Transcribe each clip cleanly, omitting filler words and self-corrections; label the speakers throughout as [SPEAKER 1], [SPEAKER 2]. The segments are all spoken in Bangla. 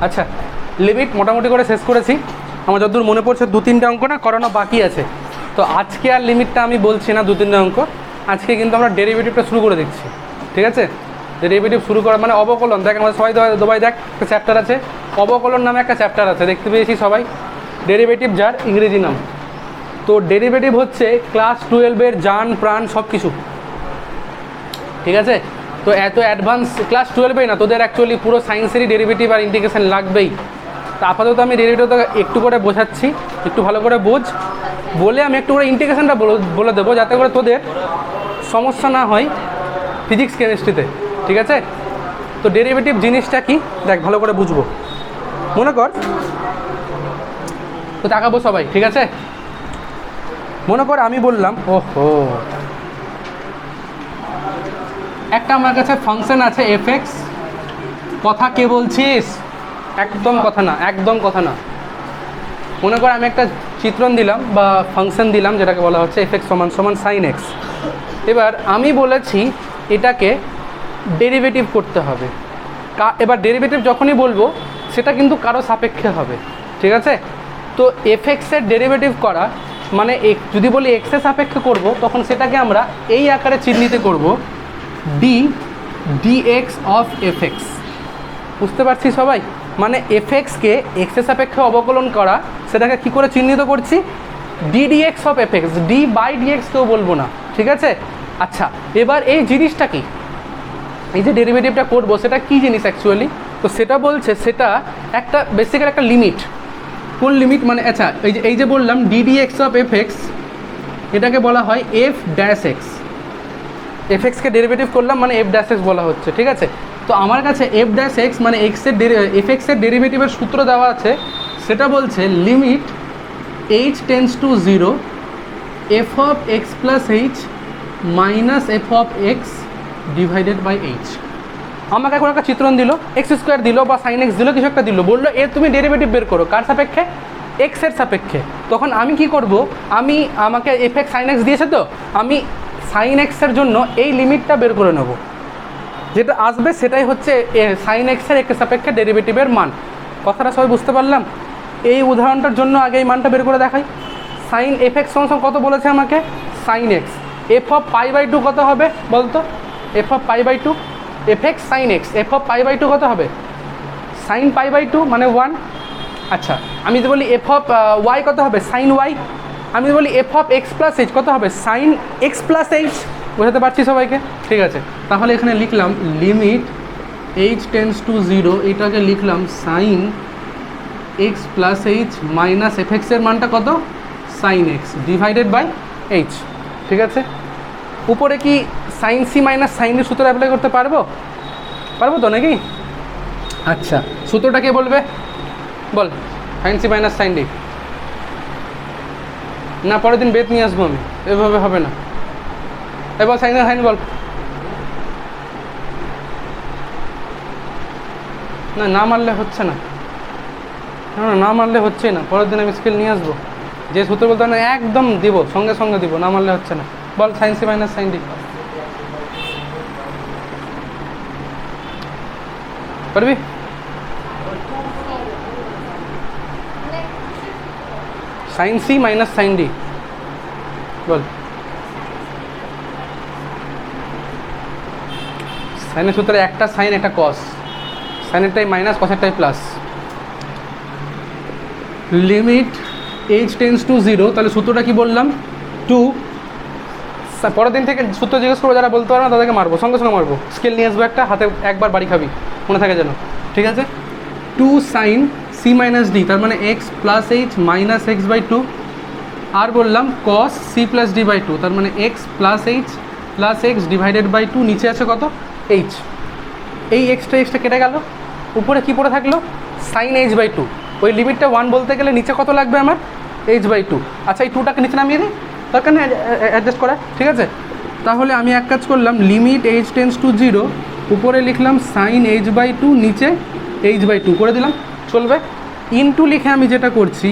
[SPEAKER 1] আচ্ছা, লিমিট মোটামুটি করে শেষ করেছি। আমার যতদূর মনে পড়ছে 2-3টে অঙ্ক না করানো বাকি আছে। তো আজকে আর লিমিটটা আমি বলছি না 2-3টে অঙ্ক, আজকে কিন্তু আমরা ডেরিভেটিভটা শুরু করে দিচ্ছি। ঠিক আছে, ডেরিভেটিভ শুরু করা মানে অবকলন। দেখ আমাদের সবাই দবাই দেখ একটা চ্যাপ্টার আছে, অবকলন নামে একটা চ্যাপ্টার আছে, দেখতে পেয়েছি সবাই। ডেরিভেটিভ যার ইংরেজি নাম। তো ডেরিভেটিভ হচ্ছে ক্লাস 12-এর জান প্রাণ সব কিছু। ঠিক আছে, তো এত অ্যাডভান্স ক্লাস 12-এই না, তোদের অ্যাকচুয়ালি পুরো সায়েন্সেরই ডেরিভেটিভ আর ইন্টিগ্রেশন লাগবেই। তো আপাতত আমি ডেরিভেটিভটা একটু করে বোঝাচ্ছি, একটু ভালো করে বোঝ বলে আমি একটু করে ইন্টিগ্রেশনটা বলে দেবো, যাতে করে তোদের সমস্যা না হয় ফিজিক্স কেমিস্ট্রিতে। ঠিক আছে, তো ডেরিভেটিভ জিনিসটা কি দেখ ভালো করে বুঝবো। মনে কর, তো তাকাবো সবাই। ঠিক আছে, মনে কর আমি বললাম ওহো একটা আমার কাছে ফাংশন আছে এফএক্স। কথা কে বলছিস? একদম কথা না, একদম কথা না। মনে কর আমি একটা চিত্রণ দিলাম বা ফাংশন দিলাম, যেটাকে বলা হচ্ছে এফএক্স সমান সমান সাইন এক্স। এবার আমি বলেছি এটাকে ডেরিভেটিভ করতে হবে। এবার ডেরিভেটিভ যখনই বলবো সেটা কিন্তু কারো সাপেক্ষে হবে। ঠিক আছে, তো এফএক্সের ডেরিভেটিভ করা মানে যদি বলি এক্সের সাপেক্ষে করব, তখন সেটাকে আমরা এই আকারে চিহ্নিত করব, ডিএক্স অফ এফএক্স। বুঝতে পারছি সবাই? মানে এফএক্সকে এক্সের সাপেক্ষে অবকলন করা, সেটাকে কি করে চিহ্নিত করছি? D x of f x, d by d x কেউ বলবো না। ঠিক আছে, আচ্ছা এবার এই জিনিসটা কি, এই যে ডেরিভেটিভটা করবো সেটা কি জিনিস অ্যাকচুয়ালি? তো সেটা বলছে সেটা একটা বেসিক্যালি একটা লিমিট। কোন লিমিট মানে? আচ্ছা এই যে বললাম ডিএক্স অফ এফএক্স, এটাকে বলা হয় এফ ড্যাশ এক্স। এফএক্সকে ডেরিভেটিভ করলাম মানে এফ ড্যাশ এক্স বলা হচ্ছে। ঠিক আছে, তো আমার কাছে এফ ড্যাশ এক্স মানে এফএক্সের ডেরিভেটিভের সূত্র দেওয়া আছে, সেটা বলছে limit h tends to 0 f of x plus h minus f of x divided by h. আমাকে এখন একটা চিত্রণ দিল, এক্স স্কোয়ার দিল বা সাইন এক্স দিল, কিছু একটা দিল, বললো এর তুমি ডেরিভেটিভ বের করো। কার সাপেক্ষে? এক্সের সাপেক্ষে। তখন আমি কি করব? আমাকে এফ এক্স সাইন এক্স দিয়েছে, তো আমি সাইন এক্সের জন্য এই লিমিটটা বের করে নেব। যেটা আসবে সেটাই হচ্ছে সাইন এক্সের এক্সের সাপেক্ষে ডেরিভেটিভের মান। কথাটা সবাই বুঝতে পারলাম? এই উদাহরণটার জন্য আগে এই মানটা বের করে দেখাই। সাইন এফ এক্স সমান কত বলেছে আমাকে? Sine x. F of pi by two কত হবে বলতো? F of pi by two, f x sine x, f of pi by two কত হবে? সাইন পাই বাই টু মানে 1। আচ্ছা আমি যদি বলি এফ অফ ওয়াই কত হবে? Sine y. আমি যদি বলি f of x plus h কত হবে? Sine x plus h. বোঝাতে পারছি সবাইকে? ঠিক আছে, তাহলে এখানে লিখলাম লিমিট এইচ টেন্স টু 0, এটাকে লিখলাম sine x plus h minus f এক্সের মানটা কত? Sine x divided by h. ঠিক আছে, উপরে কি sine C minus sine D সূত্র অ্যাপ্লাই করতে পারবো? পারবো তো নাকি? আচ্ছা সূত্রটা কে বলবে? বল। Sine C minus sine D না, পরের দিন বেদ নিয়ে আসবো আমি, এভাবে হবে না। এবার সাইন সাইন বল। না না মারলে হচ্ছে না, না মারলে হচ্ছে না। পরের দিন আমি স্কেল নিয়ে আসবো, যে সূত্র বলতে না একদম দিব, সঙ্গে সঙ্গে দিব, না মারলে হচ্ছে না। বল sine C minus sine D পারবি? Sine C minus sine D বল। সাইনের সূত্রে একটা সাইন একটা কস, সাইনেরটাই মাইনাস কসেরটাই plus. Limit h tends to 0, তাহলে সূত্রটা কি বললাম? 2। পরের দিন থেকে সূত্র জিজ্ঞেস করবো, যারা বলতে পারবে না তাদেরকে মারবো, সঙ্গে সঙ্গে মারবো। স্কেল নিয়ে আসবো একটা, হাতে একবার বাড়ি খাবি, মনে থাকে যেন। ঠিক আছে, 2 সাইন সি মাইনাস ডি, তার মানে x plus h minus x by 2। আর বললাম cos c plus d by 2, তার মানে x plus h plus x divided by 2। নিচে আছে কত? এইচ। এই এক্সটা কেটে গেল, উপরে কি পড়ে থাকলো? Sine h by 2। ওই লিমিটটা 1 বলতে গেলে নিচে কত লাগবে আমার? H by 2। আচ্ছা এই 2টাকে নিচে নামিয়ে দিই, দরকার নেই অ্যাডজাস্ট করা। ঠিক আছে, তাহলে আমি এক কাজ করলাম, লিমিট এইচ টেন্স টু 0, উপরে লিখলাম সাইন এইচ বাই 2, নিচে এইচ বাই 2 করে দিলাম, চলবে? ইনটু লিখে আমি যেটা করছি,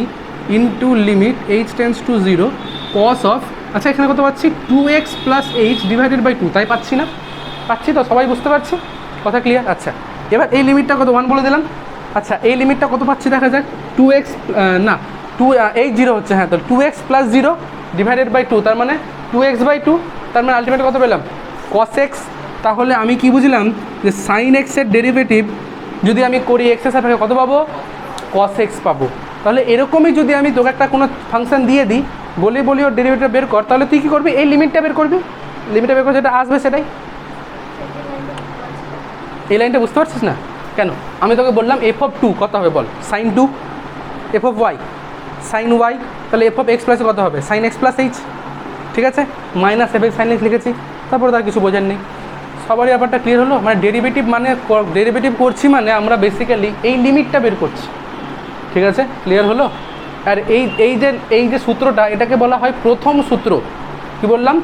[SPEAKER 1] into limit h tends to 0 cos of, আচ্ছা এখানে কত পাচ্ছি? 2x plus H divided by 2, তাই পাচ্ছি না? পাচ্ছি তো? সবাই বুঝতে পারছি? কথা ক্লিয়ার? আচ্ছা এবার এই লিমিটটা কত? 1 বলে দিলাম, আচ্ছা এই লিমিটটা কত পাচ্ছি দেখা যাক, 2x না 2 হচ্ছে, হ্যাঁ তো 2x প্লাস 0 ডিভাইডেড বাই 2, তার মানে 2x/2, তার মানে আলটিমেট কত পেলাম cos x। তাহলে আমি কি বুঝলাম যে sin x এর ডেরিভেটিভ যদি আমি করি x এর সাপেক্ষে কত পাবো, cos x পাবো। তাহলে এরকমই যদি আমি তোকে একটা কোনো ফাংশন দিয়ে দিই, বলি ওর ডেরিভেটিভ বের কর, তাহলে তুই কী করবি, এই লিমিটটা বের করবি, লিমিটটা বের করে যেটা আসবে সেটাই। এই লাইনটা বুঝতে পারছিস না কেন? আমি তোকে বললাম f(2) কত হবে বল, sin 2, f(y) sin y, তাহলে f(x) প্লাসে কত হবে sin x প্লাস h, ঠিক আছে, মাইনাস f(x) sin x লিখেছি, তারপরে তার কিছু বোঝার নেই। সবারই ব্যাপারটা ক্লিয়ার হলো? মানে ডেরিভেটিভ করছি মানে আমরা বেসিক্যালি এই লিমিটটা বের করছি, ঠিক আছে, ক্লিয়ার হলো? আর এই যে সূত্রটা, এটাকে বলা হয় প্রথম সূত্র। কি বললাম,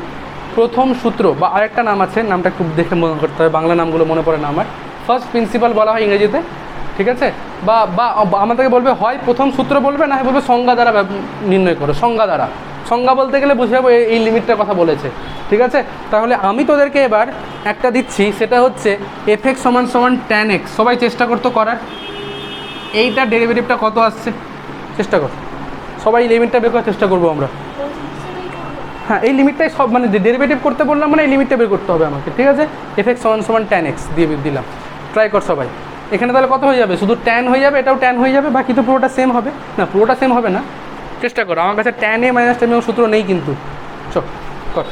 [SPEAKER 1] প্রথম সূত্র, বা আরেকটা নাম আছে, নামটা একটু দেখে মনে করতে হবে, বাংলা নামগুলো মনে পড়ে না আমার। ফার্স্ট প্রিন্সিপাল বলা হয় ইংরেজিতে, ঠিক আছে, বা আমাদেরকে বলবে হয় প্রথম সূত্র বলবে, না হয় বলবে সংজ্ঞা দ্বারা নির্ণয় করো, সংজ্ঞা দ্বারা। সংজ্ঞা বলতে গেলে বুঝে যাবো এই লিমিটটার কথা বলেছে, ঠিক আছে। তাহলে আমি তোদেরকে এবার একটা দিচ্ছি, সেটা হচ্ছে f(x) = tan x। সবাই চেষ্টা করতো করার, এইটার ডেরিভেটিভটা কত আসছে চেষ্টা কর, সবাই লিমিটটা বের করার চেষ্টা করবো আমরা। হ্যাঁ এই লিমিটটাই সব, মানে ডেরিভেটিভ করতে বললাম মানে এই লিমিটটা বের করতে হবে আমাকে, ঠিক আছে। f(x) = tan x দিয়ে দিলাম, ট্রাই কর সবাই। এখানে তাহলে কত হয়ে যাবে, শুধু tan হয়ে যাবে, এটাও tan হয়ে যাবে, বাকি তো পুরোটা সেম হবে না, পুরোটা সেম হবে না, চেষ্টা করো। আমার কাছে tan a - tan b সূত্র নেই কিন্তু, চল কর।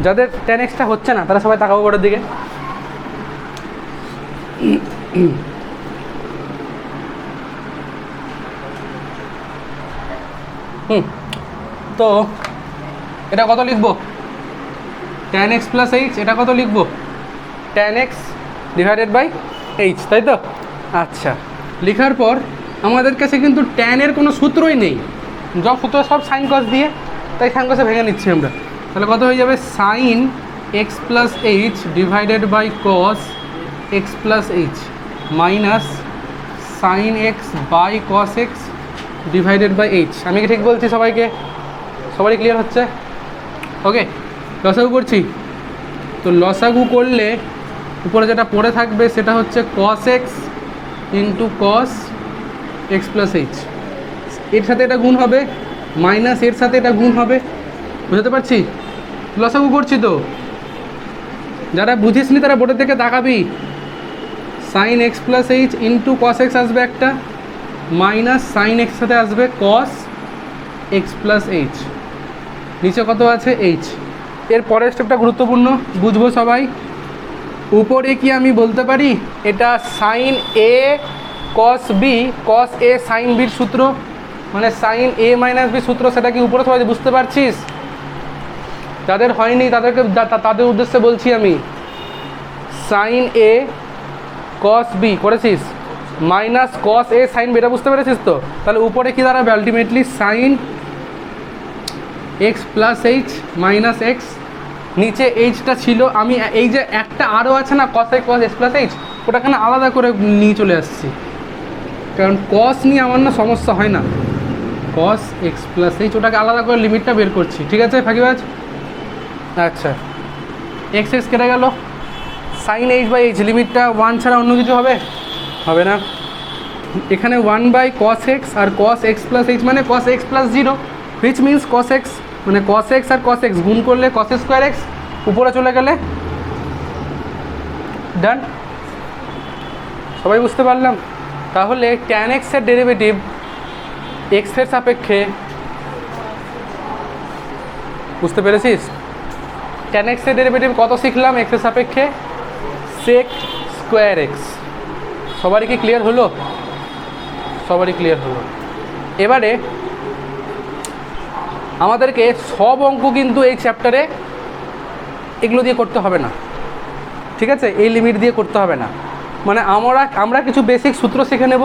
[SPEAKER 1] যাদের tan x টা হচ্ছে না তারা সবাই তাকাবো বোর্ডের দিকে। তো এটা কত লিখবো, tan x প্লাস h, এটা কত লিখবো tan x divided by h, তাই তো? আচ্ছা, লেখার পর আমাদের কাছে কিন্তু tan এর কোনো সূত্রই নেই, সব সূত্র সব সাইন কস দিয়ে, তাই সাইন কসে ভেঙে নিচ্ছি আমরা। তাহলে কত হয়ে যাবে, sin x plus h divided by cos x plus h minus sin x by cos x divided by h। আমি কি ঠিক বলছি? সবারই ক্লিয়ার হচ্ছে? ওকে, লসাগু করছি। তো লসাগু করলে উপরে যেটা পড়ে থাকবে সেটা হচ্ছে cos x into cos x plus h, এর সাথে এটা গুণ হবে, মাইনাস এর সাথে এটা গুণ হবে, বুঝতে পারছি? লসাগু করছি তো, যারা বুঝিসনি তারা বোর্ডের দিকে তাকাবি। sin x plus h into cos x আসবে একটা, মাইনাস sin x সাথে আসবে cos x প্লাস h, নিচে কত আছে h। এর পরের স্টেপটা গুরুত্বপূর্ণ, বুঝবো সবাই। উপরে কি আমি বলতে পারি এটা sin a cos b cos a sin b সূত্র, মানে sin a - b সূত্র, সেটা কি উপরে সবাই বুঝতে পারছিস? যাদের হয়নি তাদের উদ্দেশ্যে বলছি আমি, sin a cos b করেছিস, minus cos a sin b, এটা বুঝতে পেরেছিস তো? তাহলে উপরে কি দাঁড়াবে ultimately sin x plus h minus x, নিচে এইচটা ছিল, আমি এই যে একটা আরও আছে না cos x cos x plus h, ওটাখানে আলাদা করে নিয়ে চলে আসছি, কারণ cos নিয়ে আমার না সমস্যা হয় না, cos x প্লাস h ওটাকে আলাদা করে লিমিটটা বের করছি, ঠিক আছে ফাঁকিবাজ? আচ্ছা, x কেটে গেল, sin h বাই h, লিমিটটা 1 ছাড়া অন্য কিছু হবে না। এখানে 1/cos x আর cos x প্লাস h মানে cos x plus 0, which means cos x, মানে cos x আর cos x গুণ করলে cos স্কোয়ার x, উপরে চলে গেলে ডান। সবাই বুঝতে পারলাম? তাহলে tan x এর ডেরিভেটিভ x এর সাপেক্ষে, বুঝতে পেরেছিস? tan x এর ডেরিভেটিভ কত শিখলাম x এর সাপেক্ষে, sec স্কোয়ার x। সবারই কি ক্লিয়ার হলো? সবারই ক্লিয়ার হলো। এবারে আমাদেরকে সব অঙ্ক কিন্তু এই চ্যাপ্টারে এগুলো দিয়ে করতে হবে না, ঠিক আছে, এই লিমিট দিয়ে করতে হবে না। মানে আমরা কিছু বেসিক সূত্র শিখে নেব,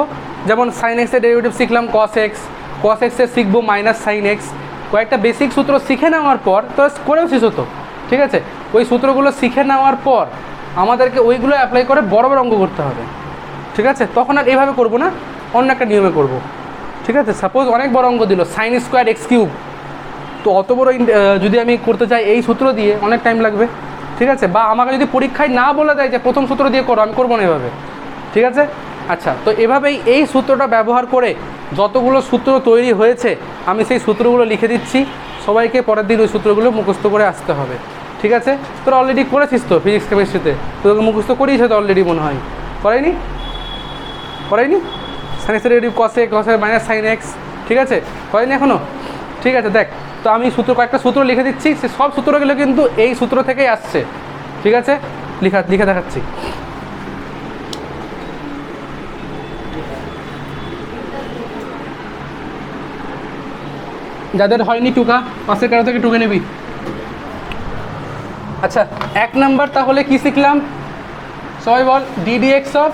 [SPEAKER 1] যেমন sin x এর ডেরিভেটিভ শিখলাম cos x এর শিখবো মাইনাস sin x, কয়েকটা বেসিক সূত্র শিখে নেওয়ার পর তো করেও শেষ হতো, ঠিক আছে। ওই সূত্রগুলো শিখে নেওয়ার পর আমাদেরকে ওইগুলো অ্যাপ্লাই করে বড় বড় অঙ্ক করতে হবে, ঠিক আছে। তখন আর এইভাবে করবো না, অন্য একটা নিয়মে করব, ঠিক আছে। সাপোজ অনেক বড় অঙ্ক দিল sin স্কোয়ার x কিউব, তো অত বড় যদি আমি করতে চাই এই সূত্র দিয়ে অনেক টাইম লাগবে, ঠিক আছে। বা আমাকে যদি পরীক্ষায় না বলে দেয় যে প্রথম সূত্র দিয়ে করো, আমি করবো না এভাবে, ঠিক আছে। আচ্ছা, তো এভাবেই এই সূত্রটা ব্যবহার করে যতগুলো সূত্র তৈরি হয়েছে আমি সেই সূত্রগুলো লিখে দিচ্ছি, সবাইকে পরের দিন ওই সূত্রগুলো মুখস্থ করে আসতে হবে। ঠিক আছে, তোরা অলরেডি করেছিস তো ফিজিক্স কেমিস্ট্রিতে, তোকে মুখস্থ করিয়েছে তো অলরেডি মনে হয়, করাইনি? Sine x derivative cosec minus sine x, ঠিক আছে, করাইনি এখনও? ঠিক আছে, দেখ, তো আমি কয়েকটা সূত্র লিখে দিচ্ছি, সে সব সূত্রগুলো কিন্তু এই সূত্র থেকেই আসছে। ঠিক আছে, লিখে দেখাচ্ছি। যাদের হয়নি টুকা, পাশের কারো থেকে টুকে নিবি। আচ্ছা, 1 নাম্বার তাহলে কি শিখলাম সবাই বল? ডিডিএক্স অফ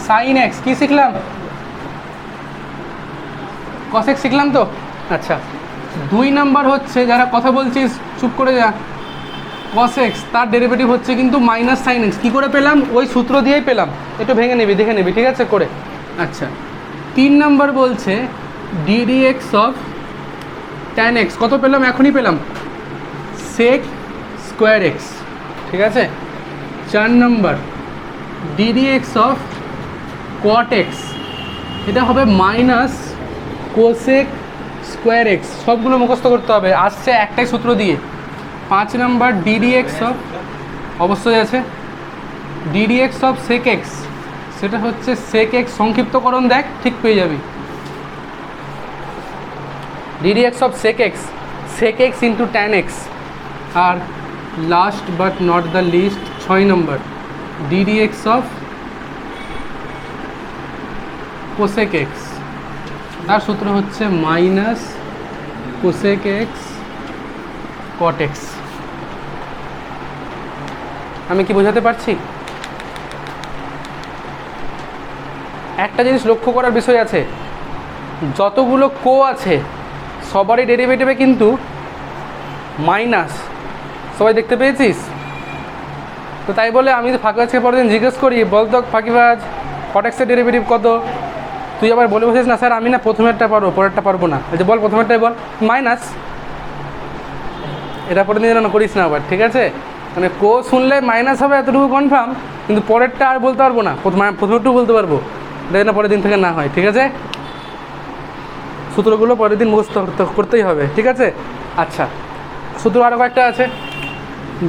[SPEAKER 1] সাইন এক্স কী শিখলাম? কসেক শিখলাম তো। আচ্ছা, 2 নাম্বার হচ্ছে, যারা কথা বলছিস চুপ করে যা, কসেক্স তার ডেরিভেটিভ হচ্ছে কিন্তু মাইনাস সাইন এক্স। কী করে পেলাম? ওই সূত্র দিয়েই পেলাম, একটু ভেঙে নিবি, দেখে নিবি, ঠিক আছে করে। আচ্ছা, 3 নাম্বার বলছে ডিডিএক্স অফ ট্যান এক্স, কত পেলাম? এখনই পেলাম, সেক স্কোয়ার এক্স। ঠিক আছে, 4 number ddx of cot x, এটা হবে মাইনাস কোসেক স্কোয়ার এক্স। সবগুলো মুখস্থ করতে হবে, আসছে একটাই সূত্র দিয়ে। 5 নাম্বার ডিডিএক্স অফ, অবশ্যই আছে, ডিডিএক্স অফ সেক এক্স, সেটা হচ্ছে সেক এক্স, সংক্ষিপ্তকরণ দেখ ঠিক পেয়ে যাবি, d dx of sec x into tan x. আর last but not the least 6 number d dx of cosec x, তার সূত্র হচ্ছে minus cosec x cot x. আমি কি বোঝাতে পারছি? একটা জিনিস লক্ষ্য করার বিষয় আছে, যতগুলো কো আছে সবারই ডেরিভেটিভে কিন্তু মাইনাস, সবাই দেখতে পেয়েছিস তো? তাই বলে আমি ফাঁকিবাজকে পরের দিন জিজ্ঞেস করি, বলতো ফাঁকিবাজ কট এক্সের ডেরিভেটিভ কত? তুই আবার বলে বসেছিস না স্যার আমি না প্রথমেরটা পারবো পরেরটা পারবো না। যে বল প্রথমেরটাই বল, মাইনাস। এটা পরের দিন যেন করিস না আবার, ঠিক আছে? মানে কো শুনলে মাইনাস হবে এতটুকু কনফার্ম, কিন্তু পরেরটা আর বলতে পারবো না, প্রথমেরটুকু বলতে পারবো, এটা যেন পরের দিন থেকে না হয়, ঠিক আছে? সূত্রগুলো পরের দিন মুখস্থ করতেই হবে, ঠিক আছে? আচ্ছা, সূত্র আরও কয়েকটা আছে,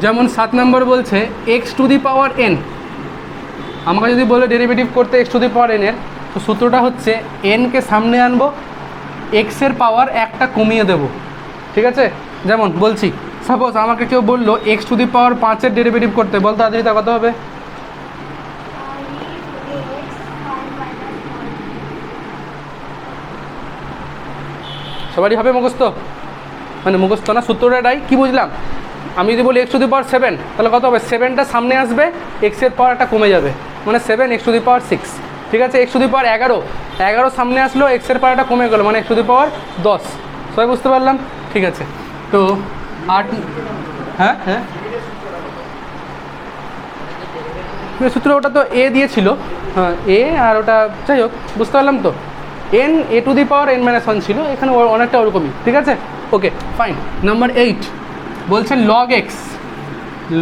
[SPEAKER 1] যেমন 7 নম্বর বলছে x to the power N. আমাকে যদি বলে ডেরিভেটিভ করতে x to the power N এর, তো সূত্রটা হচ্ছে এনকে সামনে আনবো, এক্সের পাওয়ার একটা কমিয়ে দেব, ঠিক আছে? যেমন বলছি, সাপোজ আমাকে কেউ বললো এক্স টু দি পাওয়ার 5-এর ডেরিভেটিভ করতে, বলতে আজ তা কত হবে? সবারই হবে মুখস্থ, মানে মুখস্থ না, সূত্রটাই কী বুঝলাম? আমি যদি বলি এক্স টু দি পাওয়ার 7, তাহলে কত হবে? 7টা সামনে আসবে, এক্সের পাওয়ারটা কমে যাবে, মানে 7 এক্স টু দি পাওয়ার 6, ঠিক আছে? এক্স টু দি পাওয়ার 11 সামনে আসলো, এক্সের পাওয়ারটা কমে গেলো, মানে এক্স টু দি পাওয়ার 10। সবাই বুঝতে পারলাম, ঠিক আছে? তো 8, হ্যাঁ সূত্র ওটা তো এ দিয়েছিল, হ্যাঁ এ, আর ওটা যাই হোক বুঝতে পারলাম তো। N A two the power n-1 ছিল, এখানে অনেকটা ওরকমই, ঠিক আছে? Okay fine. নাম্বার 8 বলছে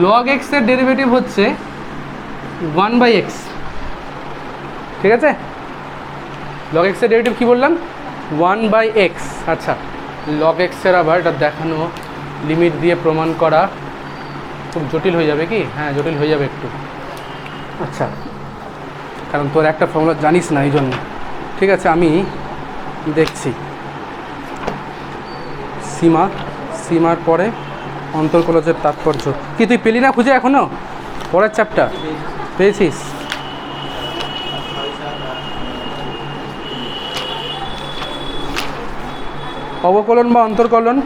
[SPEAKER 1] লগ এক্সের ডেরিভেটিভ হচ্ছে 1/x, ঠিক আছে? লগ এক্সের ডেরিভেটিভ কী বললাম? 1/x। আচ্ছা, লগ এক্সের আবার এটা দেখানো, লিমিট দিয়ে প্রমাণ করা খুব জটিল হয়ে যাবে কি? হ্যাঁ জটিল হয়ে যাবে একটু। আচ্ছা, কারণ তোর একটা ফর্মুলা জানিস না এই জন্য, ঠিক আছে? আমি দেখছি, সীমার পরে অন্তর্কলজের তাৎপর্য কি তুই পেলি না খুঁজে এখনো? পরের চ্যাপ্টার পেয়েছিস? অবকলন বা অন্তর্কলন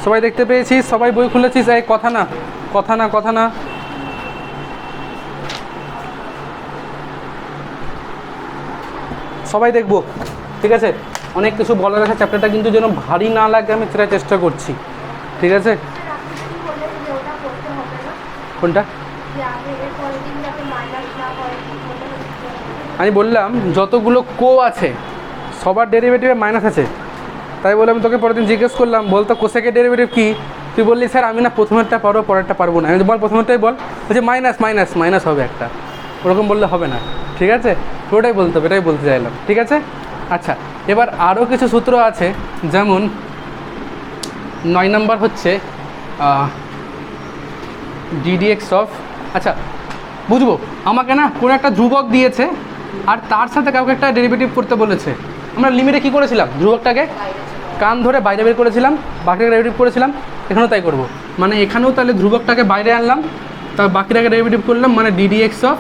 [SPEAKER 1] সবাই দেখতে পেয়েছিস? সবাই বই খুলেছিস? এই কথা না সবাই দেখবো, ঠিক আছে? অনেক কিছু বলার আছে, চ্যাপ্টারটা কিন্তু যেন ভারী না লাগে আমি সেটা চেষ্টা করছি, ঠিক আছে? কোনটা? আমি বললাম যতগুলো কো আছে সবার ডেরিভেটিভে মাইনাস আছে, তাই বলে আমি তোকে পরের দিন জিজ্ঞেস করলাম বলতো কোসেকের ডেরিভেটিভ কী? তুই বললি স্যার আমি না প্রথমেরটা পারবো পরেরটা পারবো না। আমি বল প্রথমেরটাই বল, বলছে মাইনাস হবে একটা, ওরকম বললে হবে না, ঠিক আছে? পুরোটাই বলতে হবে, এটাই বলতে চাইলাম, ঠিক আছে। আচ্ছা, এবার আরও কিছু সূত্র আছে, যেমন 9 নম্বর হচ্ছে ডিডিএক্স অফ, আচ্ছা বুঝবো, আমাকে না কোনো একটা ধ্রুবক দিয়েছে আর তার সাথে কাউকে একটা ডেরিভেটিভ করতে বলেছে। আমরা লিমিটে কী করেছিলাম, ধ্রুবকটাকে কান ধরে বাইরে বের করেছিলাম, বাকিটাকে ডেরিভেটিভ করেছিলাম, এখানেও তাই করব। মানে এখানেও তাহলে ধ্রুবকটাকে বাইরে আনলাম, তার বাকিটাকে ডেরিভেটিভ করলাম, মানে ডিডিএক্স অফ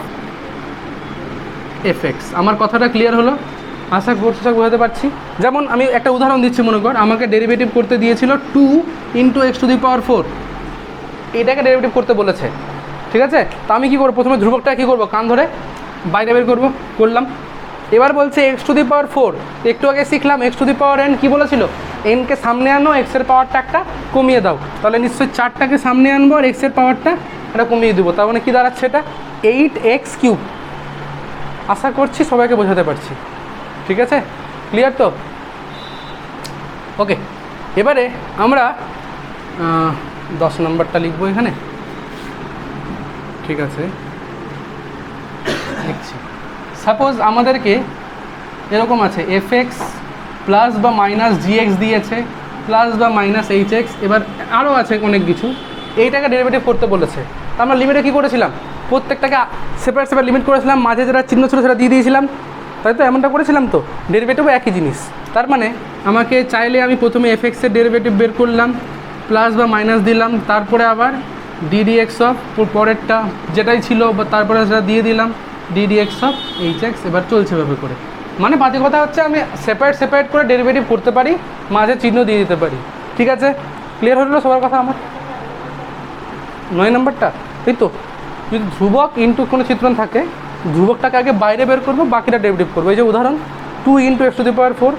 [SPEAKER 1] এফএক্স। আমার কথাটা ক্লিয়ার হলো? আশা করছি সব বোঝাতে পারছি। যেমন আমি একটা উদাহরণ দিচ্ছি, মনে কর আমাকে ডেরিভেটিভ করতে দিয়েছিল 2 × x⁴, এটাকে ডেরিভেটিভ করতে বলেছে, ঠিক আছে। তো আমি কী করবো, প্রথমে ধ্রুবকটা কী করবো, কান ধরে বাইরে বের করবো, করলাম। এবার বলছে x⁴, একটু আগে শিখলাম x⁴n কী বলেছিল, এনকে সামনে আনো, এক্সের পাওয়ারটা একটা কমিয়ে দাও, তাহলে নিশ্চয়ই 4টাকে সামনে আনবো আর এক্সের পাওয়ারটা এটা কমিয়ে দেবো, তার মানে কী দাঁড়াচ্ছে, এটা 8x³ আশা করছি সবাইকে বোঝাতে পারছি, ঠিক আছে, ক্লিয়ার তো? ওকে, এবারে আমরা 10 নম্বরটা লিখবো এখানে, ঠিক আছে, লিখছি। সাপোজ আমাদেরকে এরকম আছে এফএক্স প্লাস বা মাইনাস জিএক্স দিয়েছে, প্লাস বা মাইনাস এইচএক্স, এবার আরও আছে অনেক কিছু, এইটাকে ডেরিভেটিভ করতে বলেছে। তা আমরা লিমিটে কী করেছিলাম, প্রত্যেকটাকে সেপারেট সেপারেট লিমিট করেছিলাম, মাঝে যেটা চিহ্ন ছিল সেটা দিয়ে দিয়েছিলাম, তাই তো, এমনটা করেছিলাম তো। ডেরিভেটিভও একই জিনিস, তার মানে আমাকে চাইলে আমি প্রথমে এফএক্সের ডেরিভেটিভ বের করলাম, প্লাস বা মাইনাস দিলাম, তারপরে আবার ডিডিএক্স অফ পরেরটা যেটাই ছিল বা তারপরে সেটা দিয়ে দিলাম ডিডিএক্স অফ এইচএক্স, এবার চলছে ভাবে করে। মানে বাকি কথা হচ্ছে আমি সেপারেট সেপারেট করে ডেরিভেটিভ করতে পারি, মাঝে চিহ্ন দিয়ে দিতে পারি, ঠিক আছে, ক্লিয়ার হলো সবার কথা আমার? 9 নম্বরটা এই তো, যদি ধ্রুবক ইন্টু কোনো চিত্রণ থাকে, ধ্রুবকটাকে আগে বাইরে বের করবো, বাকিটা ডেরিভেটিভ করবো। এই যে উদাহরণ 2 × x⁴,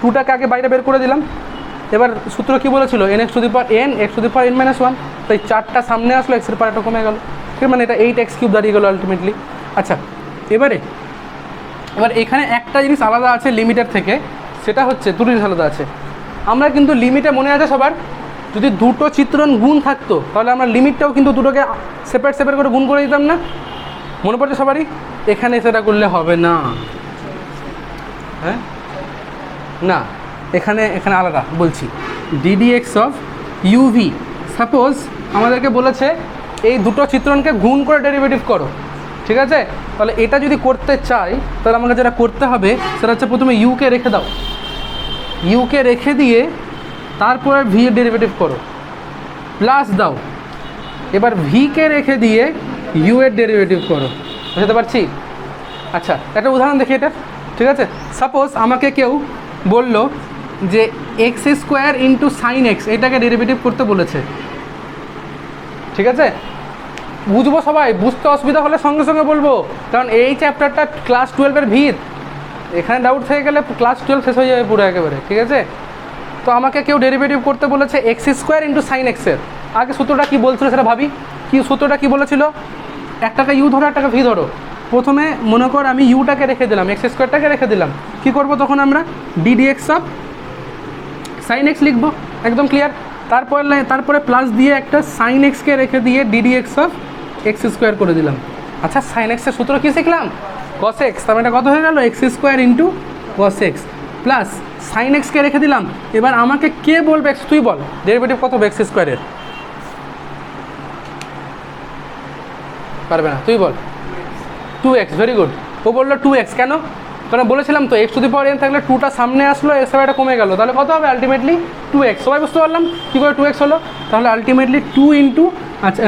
[SPEAKER 1] 2টাকে আগে বাইরে বের করে দিলাম। এবার সূত্র কী বলেছিল, n(x⁴n x⁴n−1), তাই 4টা সামনে আসলো, এক্সের পাওয়ারটা কমে গেল, ঠিক, মানে এটা 8x³ দাঁড়িয়ে গেলো আলটিমেটলি। আচ্ছা, এবার এখানে একটা জিনিস আলাদা আছে লিমিটের থেকে, সেটা হচ্ছে দুটো জিনিস আলাদা আছে। আমরা কিন্তু লিমিটে মনে আছে সবার, যদি দুটো চিত্রণ গুণ থাকতো তাহলে আমরা লিমিটটাও কিন্তু দুটোকে সেপারেট সেপারেট করে গুণ করে দিতাম না, মনে পড়ছে সবারই? এখানে সেটা করলে হবে না, হ্যাঁ না, এখানে আলাদা বলছি, ডিডিএক্স অফ ইউভি। সাপোজ আমাদেরকে বলেছে এই দুটো চিত্রণকে গুণ করে ডেরিভেটিভ করো, ঠিক আছে। তাহলে এটা যদি করতে চাই তাহলে আমাকে যেটা করতে হবে সেটা হচ্ছে প্রথমে ইউকে রেখে দাও, ইউকে রেখে দিয়ে তারপরে ভি এর ডেরিভেটিভ করো, প্লাস দাও, এবার ভিকে রেখে দিয়ে ইউ এর ডেরিভেটিভ করো, বুঝতে পারছি? আচ্ছা, একটা উদাহরণ দেখি এটা, ঠিক আছে। সাপোজ আমাকে কেউ বলল যে x² × sin x, এটাকে ডেরিভেটিভ করতে বলেছে, ঠিক আছে। বুঝবো সবাই, বুঝতে অসুবিধা হলে সঙ্গে সঙ্গে বলবো, কারণ এই চ্যাপ্টারটা ক্লাস 12-এর ভিত, এখানে ডাউট থেকে গেলে ক্লাস 12 শেষ হয়ে যাবে পুরো একেবারে, ঠিক আছে। তো আমাকে কেউ ডেরিভেটিভ করতে বলেছে x² × sin x এর, আগে সূত্রটা কী বলছিল সেটা ভাবি, কি সূত্রটা কী বলেছিল, একটাকে ইউ ধরো একটাকে ভি ধরো। প্রথমে মনে কর আমি ইউটাকে রেখে দিলাম, x² রেখে দিলাম, কী করবো তখন আমরা ডিডিএক্স অফ sin x লিখবো, একদম ক্লিয়ার। তারপরে প্লাস দিয়ে একটা sin x-কে রেখে দিয়ে ডিডিএক্স অফ x² করে দিলাম। আচ্ছা, sin x এর সূত্র কী শিখলাম, cos x, তার মানে কত হয়ে গেল x² × cos x, plus sin x-কে রেখে দিলাম। এবার আমাকে কে বলবে, তুই বল ডেরিভেটিভ কত হবে x² এর, পারবে না, তুই বল 2x, ভেরি গুড। ও বললো 2x, কেন, কারণ বলেছিলাম তো x⁴n থাকলে 2টা সামনে আসলো, x² কমে গেল, তাহলে কত হবে আলটিমেটলি 2x। সবাই বুঝতে পারলাম কী করে 2x হলো, তাহলে আলটিমেটলি 2 × আচ্ছা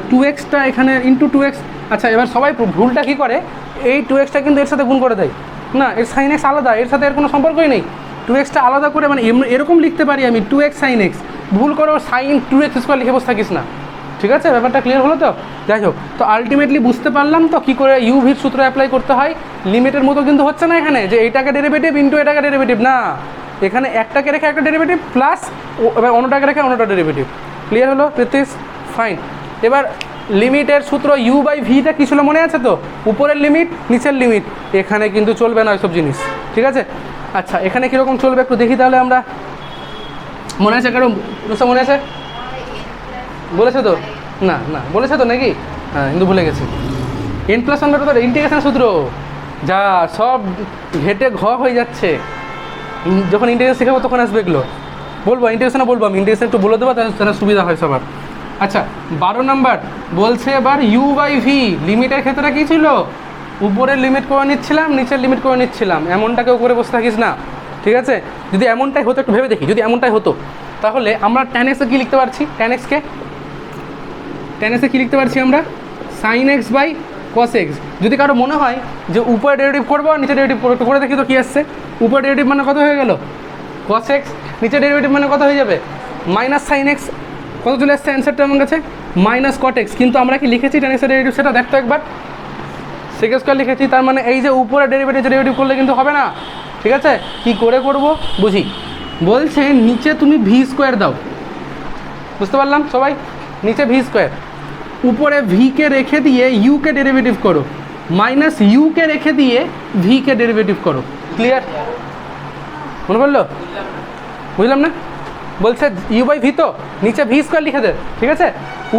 [SPEAKER 1] 2x-টা এখানে × 2x। আচ্ছা, এবার সবাই ভুলটা কী করে, এই 2x-টা কিন্তু এর সাথে গুণ করে দেয়, না এর sin x আলাদা, এর সাথে এর কোনো সম্পর্কই নেই, 2x-টা আলাদা করে, মানে এরকম লিখতে পারি আমি 2x sin x, ভুল করে sin 2x² লিখে বসে থাকিস না, ঠিক আছে, ব্যাপারটা ক্লিয়ার হলো তো? যাই হোক, তো আলটিমেটলি বুঝতে পারলাম তো কী করে ইউভির সূত্র অ্যাপ্লাই করতে হয়। লিমিটের মতো কিন্তু হচ্ছে না এখানে যে এইটাকে ডেরিভেটিভ ইন্টু এটাকে ডেরিভেটিভ, না, এখানে একটাকে রেখে একটা ডেরিভেটিভ প্লাস এবার অন্যটাকে রেখে অন্যটা ডেরিভেটিভ। ক্লিয়ার হলো প্রীতিশ? ফাইন। এবার লিমিটের সূত্র u/v-টা কী ছিল মনে আছে তো, উপরের লিমিট নিচের লিমিট, এখানে কিন্তু চলবে না ওইসব জিনিস, ঠিক আছে। আচ্ছা, এখানে কীরকম চলবে একটু দেখি তাহলে আমরা, মনে আছে কারো মনে আছে, বলেছে তো, না বলেছে তো নাকি, হ্যাঁ কিন্তু ভুলে গেছি, n+1/, ইন্টিগ্রেশন সূত্র, যা সব ঘেটে ঘ হয়ে যাচ্ছে। যখন ইন্টিগ্রেশন শেখাবো তখন আসবে এগুলো। বলবো ইন্টিগ্রেশনে বলবো, আমি ইন্টিগ্রেশন একটু বলে দেবো, তাহলে সুবিধা হয় সবার। আচ্ছা 12 নাম্বার বলছে এবার u/v লিমিটের ক্ষেত্রে কী ছিল, উপরের লিমিট করে নিচ্ছিলাম, নিচের লিমিট করে নিচ্ছিলাম। এমনটাকে উপরে বসে থাকিস না, ঠিক আছে? যদি এমনটাই হতো, একটু ভেবে দেখি, যদি এমনটাই হতো তাহলে আমরা tan x কী লিখতে পারছি, tan x কী লিখতে পারছি আমরা, sin x by cos x। যদি কারো মনে হয় যে উপরে ডেরিভেটিভ করবো আর নিচে ডেরিভেটিভ করবো, একটু করে দেখি তো কী আসছে। উপরে ডেরিভেটিভ মানে কত হয়ে গেল, cos x, নিচে ডেরিভেটিভ মানে কত হয়ে যাবে, মাইনাস sin x। কত চলে আসছে অ্যান্সারটা আমার কাছে, মাইনাস cot x। কিন্তু আমরা কি লিখেছি tan x এর ডেরিভেটিভ, সেটা দেখতো একবার, sec স্কয়ার লিখেছি। তার মানে এই যে উপরে ডেরিভেটিভ করলে কিন্তু হবে না, ঠিক আছে? কি করে করব বুঝি। বলছে নিচে তুমি ভি স্কোয়ার দাও, বুঝতে পারলাম সবাই? নিচে ভি স্কোয়ার, উপরে ভিকে রেখে দিয়ে ইউকে ডেরিভেটিভ করো, মাইনাস ইউকে রেখে দিয়ে ভিকে ডেরিভেটিভ করো। ক্লিয়ার? মনে পড়লো? বুঝলাম না? বলছে u/v তো নিচে ভি স্কোয়ার লিখে দে, ঠিক আছে?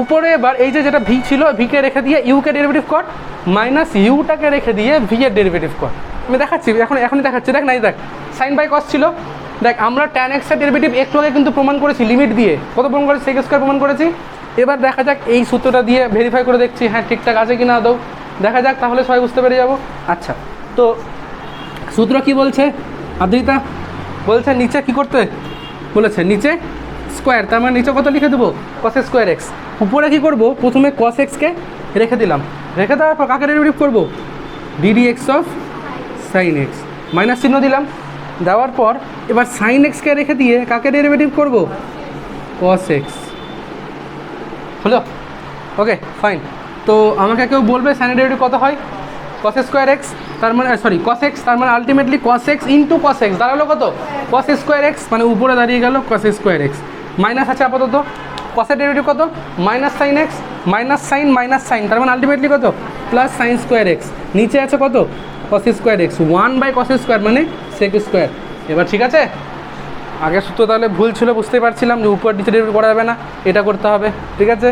[SPEAKER 1] উপরে এবার এই যে যেটা ভি ছিল, ভিকে রেখে দিয়ে ইউকে ডেরিভেটিভ কর, মাইনাস ইউটাকে রেখে দিয়ে ভি এর ডেরিভেটিভ কর। আমি দেখাচ্ছি, এখনই দেখাচ্ছি। দেখ নাই, দেখ সাইন বাই কস ছিল, দেখ আমরা tan x এর ডেরিভেটিভ একটু আগে কিন্তু প্রমাণ করেছি, লিমিট দিয়ে কত প্রমাণ করেছি, sec স্কয়ার প্রমাণ করেছি। এবার দেখা যাক এই সূত্রটা দিয়ে ভেরিফাই করে দেখছি, হ্যাঁ ঠিকঠাক আছে কি না আদৌ, দেখা যাক, তাহলে সবাই বুঝতে পেরে যাবো। আচ্ছা তো সূত্র কি বলছে আদ্রিতা, বলছে নিচে কি করতে বলেছে, নিচে স্কোয়ার, তার মানে নিচে কত লিখে দেবো, cos স্কোয়ার এক্স। উপরে কী করবো, প্রথমে cos এক্সকে রেখে দিলাম, রেখে দেওয়ার পর কাকে ডেরিভেটিভ করবো, ddx of sine x, minus চিহ্ন দিলাম। দেওয়ার পর এবার সাইন এক্সকে রেখে দিয়ে কাকে ডেরিভেটিভ করবো, cos এক্স। হলো? Okay fine. তো আমাকে কেউ বলবে সাইনের ডেরিভেটিভ কত হয়, cos স্কোয়ার এক্স, তার মানে সরি cos এক্স, তার মানে ultimately cos x into cos x দাঁড়ালো কত, cos স্কোয়ার এক্স, মানে উপরে দাঁড়িয়ে গেল cos স্কোয়ার এক্স। মাইনাস আছে আপাতত, cos এর ডেরিভেটিভ কত, minus sine x, minus sine, তার মানে আলটিমেটলি কত, প্লাস সাইন স্কোয়ার এক্স। নিচে আছে কত, cos square x, 1/cos square মানে sec স্কোয়ার। এবার ঠিক আছে, আগের সূত্র তাহলে ভুল ছিল, বুঝতেই পারছিলাম যে উপর নিচে ডেরিভেটিভ করা যাবে না, এটা করতে হবে, ঠিক আছে?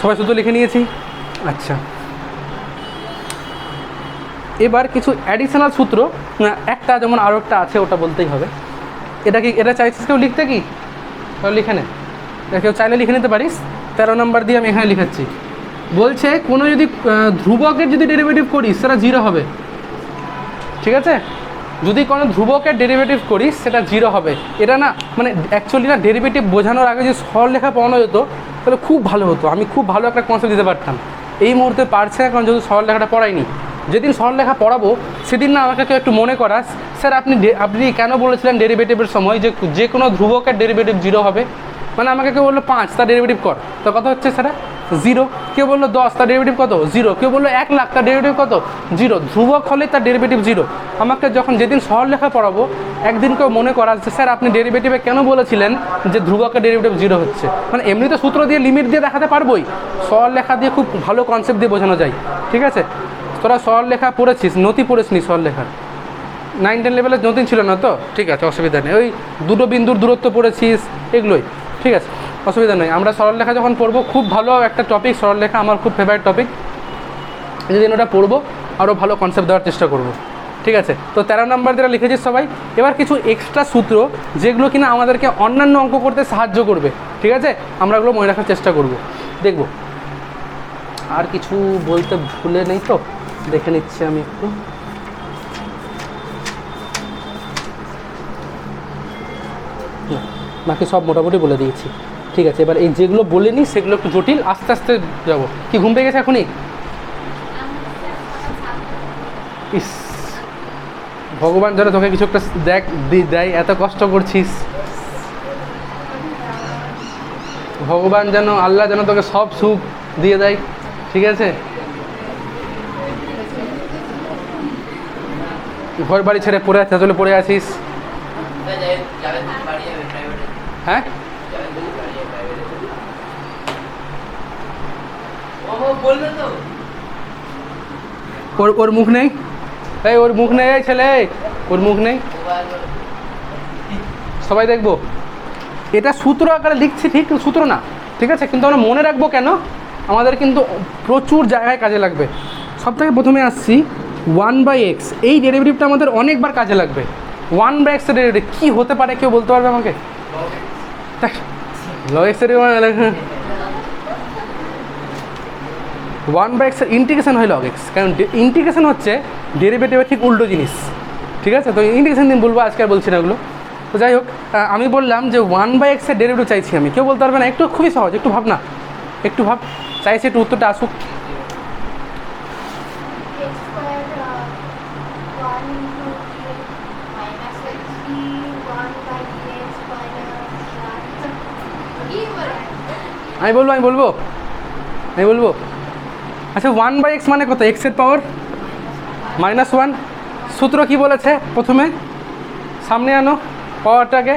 [SPEAKER 1] সবাই সূত্র লিখে নিয়েছি। আচ্ছা এবার কিছু অ্যাডিশনাল সূত্র, একটা যেমন আরও একটা আছে, ওটা বলতেই হবে। এটা কি, এটা চাইছিস কেউ লিখতে, কি তাহলে লিখে নে, কেউ চাইলে লিখে নিতে পারিস। 13 নম্বর দিয়ে আমি এখানে লিখাচ্ছি। বলছে কোনো যদি ধ্রুবকের যদি ডেরিভেটিভ করিস সেটা 0 হবে, ঠিক আছে? যদি কোনো ধ্রুবকের ডেরিভেটিভ করিস সেটা 0 হবে। এটা না মানে অ্যাকচুয়ালি না, ডেরিভেটিভ বোঝানোর আগে যদি সরলরেখা পড়ানো যেত তাহলে খুব ভালো হতো, আমি খুব ভালো একটা কনসেপ্ট দিতে পারতাম। এই মুহূর্তে পারছে না, কারণ যেহেতু সরলরেখাটা পড়াইনি। যেদিন সরলরেখা পড়াবো সেদিন না আমাকে কেউ একটু মনে করাস, স্যার আপনি কেন বলেছিলেন ডেরিভেটিভের সময় যে কোনো ধ্রুবকের ডেরিভেটিভ 0 হবে। মানে আমাকে কেউ বললো 5, তার ডেরিভেটিভ কর, তো কত হচ্ছে সেটা 0। কেউ বললো 10, তার ডেরিভেটিভ কত 0। কেউ বললো 1 লাখ, তার ডেরিভেটিভ কত 0। ধ্রুবক হলে তার ডেরিভেটিভ 0। আমাকে যখন যেদিন সরলরেখা পড়াবো একদিন কেউ মনে করা যে স্যার আপনি ডেরিভেটিভে কেন বলেছিলেন যে ধ্রুবকের ডেরিভেটিভ 0 হচ্ছে। মানে এমনি তো সূত্র দিয়ে লিমিট দিয়ে দেখাতে পারবোই, সরলরেখা দিয়ে খুব ভালো কনসেপ্ট দিয়ে বোঝানো যায়, ঠিক আছে? তোরা সরলরেখা পড়েছিস, নতি পড়েছিস সরলরেখা, 9-10 লেভেলের নতুন ছিল না তো, ঠিক আছে অসুবিধা নেই। ওই দুটো বিন্দুর দূরত্ব পড়েছিস, এগুলোই ঠিক আছে, অসুবিধা নেই। আমরা সরলরেখা যখন পড়বো, খুব ভালো একটা টপিক সরলরেখা, আমার খুব ফেভারিট টপিক। যেদিন ওটা পড়বো আরও ভালো কনসেপ্ট দেওয়ার চেষ্টা করব, ঠিক আছে? তো 13 নম্বর যেটা লিখেছিস সবাই। এবার কিছু এক্সট্রা সূত্র যেগুলো কিনা আমাদেরকে অন্যান্য অঙ্ক করতে সাহায্য করবে, ঠিক আছে? আমরা ওগুলো মনে রাখার চেষ্টা করব, দেখব। আর কিছু বলতে ভুলে নেই তো, দেখে নিচ্ছি আমি একটু। বাকি সব মোটামুটি বলে দিয়েছি, ঠিক আছে? এবার এই যেগুলো বলিনি সেগুলো একটু জটিল, আস্তে আস্তে যাবো। কি ঘুম পেয়ে গেছে এখনই? ইস, ভগবান যেন তোকে কিছু একটা দেয়, এত কষ্ট করছিস। ভগবান যেন, আল্লাহ যেন তোকে সব সুখ দিয়ে দেয়, ঠিক আছে? ঘর বাড়ি ছেড়ে পড়ে আছিস, চলে পড়ে আছিস, হ্যাঁ? ওর মুখ নেই, এই ওর মুখ নেই, এই ছেলে ওর মুখ নেই, সবাই দেখবো। এটা সূত্র আকারে লিখছি ঠিক, সূত্র না, ঠিক আছে? কিন্তু আমরা মনে রাখবো কেন, আমাদের কিন্তু প্রচুর জায়গায় কাজে লাগবে। সব থেকে প্রথমে আসছি 1/x, এই ডেরিভেটিভটা আমাদের অনেকবার কাজে লাগবে। 1/x এর ডেরিভেটিভ কী হতে পারে কেউ বলতে পারবে আমাকে? log x এর 1/x এর ইন্টিগ্রেশন হয় log x, কারণ ইন্টিগ্রেশন হচ্ছে ডেরিভেটিভের ঠিক উল্টো জিনিস, ঠিক আছে? তো ইন্টিগ্রেশন দিন বলবো, আজকে আর বলছি না ওগুলো। তো যাই হোক, আমি বললাম যে 1/x এর ডেরিভেটিভ চাইছি আমি, কেউ বলতে পারবে না? একটু খুবই সহজ, একটু ভাব না, একটু ভাব, চাইছি একটু উত্তরটা আসুক। আমি বলবো আচ্ছা 1/x মানে কত? x এর পাওয়ার -1। সূত্র কি বলেছে? প্রথমে সামনে আনো পাওয়ারটাকে,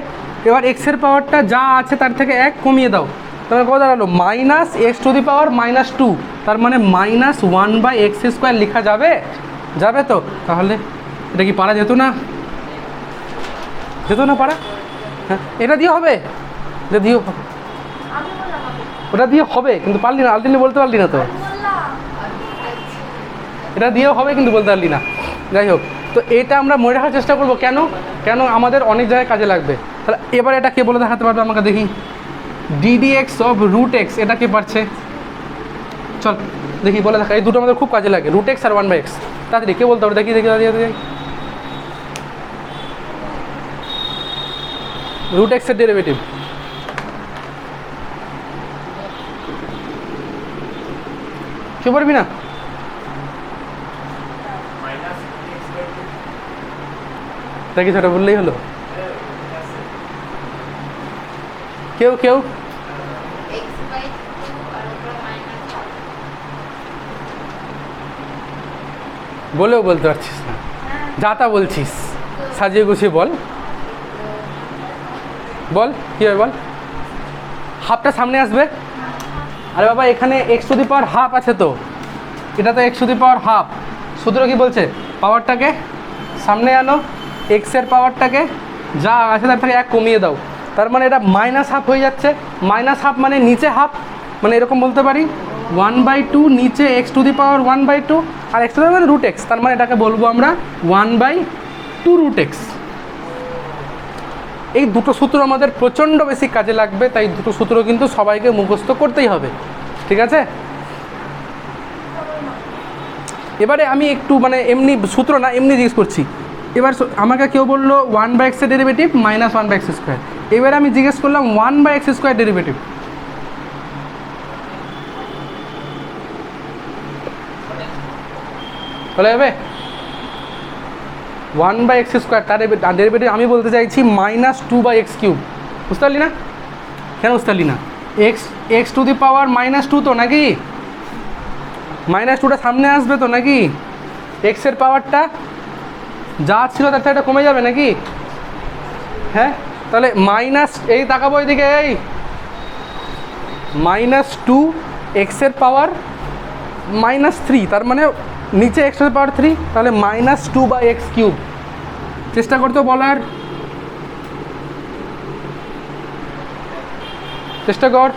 [SPEAKER 1] এবার x এর পাওয়ারটা যা আছে তার থেকে 1 কমিয়ে দাও, তাহলে কত দাঁড়ালো? -(x⁻²-2), তার মানে -1/x² লেখা যাবে? যাবে তো? তাহলে এটা কি পারা যেত না পারা? হ্যাঁ, এটা দিয়ে হবে, এটা দিয়ে ওটা দিয়ে হবে, কিন্তু পারলি না, আলটিমেটলি বলতে পারলি না তো। এটা দিয়েও হবে কিন্তু বলতে পারলি না। যাই হোক, তো এটা আমরা মনে রাখার চেষ্টা করবো। কেন আমাদের অনেক জায়গায় কাজে লাগবে। তাহলে এবার এটা কে বলে দেখাতে পারবে আমাকে দেখি? ddx of √x, এটা কে পারছে? চল দেখি বলে দেখা, এই দুটো আমাদের খুব কাজে লাগে, √x আর 1/x। তাড়াতাড়ি কে বলতে পারবে? দেখি √x এর ডেরিভেটিভ কেউ পারবি না? দেখি সেটা বললেই হলো। কেউ বলেও বলতে পারছিস না, যা তা বলছিস, সাজিয়ে গুছিয়ে বল কী হবে বল। হাফটা সামনে আসবে। আরে বাবা, এখানে x⁻½ আছে তো, এটা তো x⁻²। সূত্র কি বলছে? পাওয়ারটাকে সামনে আনো, x এর পাওয়ারটাকে যা আছে তার থেকে 1 কমিয়ে দাও, তার মানে এটা -½ হয়ে যাচ্ছে। -½ মানে নিচে হাফ, মানে এরকম বলতে পারি 1/2 নিচে x⁻1/2 আর x মানে √x, তার মানে এটাকে বলবো আমরা 1/2 √x। এই দুটো সূত্র আমাদের প্রচণ্ড বেশি কাজে লাগবে, তাই দুটো সূত্র কিন্তু সবাইকে মুখস্থ করতেই হবে, ঠিক আছে? এবারে আমি একটু মানে এমনি সূত্র না, এমনি জিজ্ঞেস করছি। এবার আমাকে কেউ বললো 1/x এর ডেরিভেটিভ -1/x², এবার আমি জিজ্ঞেস করলাম 1/x² ডেরিভেটিভ, বলে যাবে? 1/x² তার ডেরিভেটিভ আমি বলতে চাইছি -2/x³, বুঝতে পারলি না? কেন বুঝতে পারলি না? x⁻2 তো নাকি, -2টা সামনে আসবে তো নাকি, x এর পাওয়ারটা যা ছিল তার থেকে এটা কমে যাবে নাকি? হ্যাঁ, তাহলে এই তাকাবো এদিকে, এই -2 x এর পাওয়ার -3, তার মানে নিচে x এর পাওয়ার 3, তাহলে -2/x³। চেষ্টা করতে বলার চেষ্টা কর।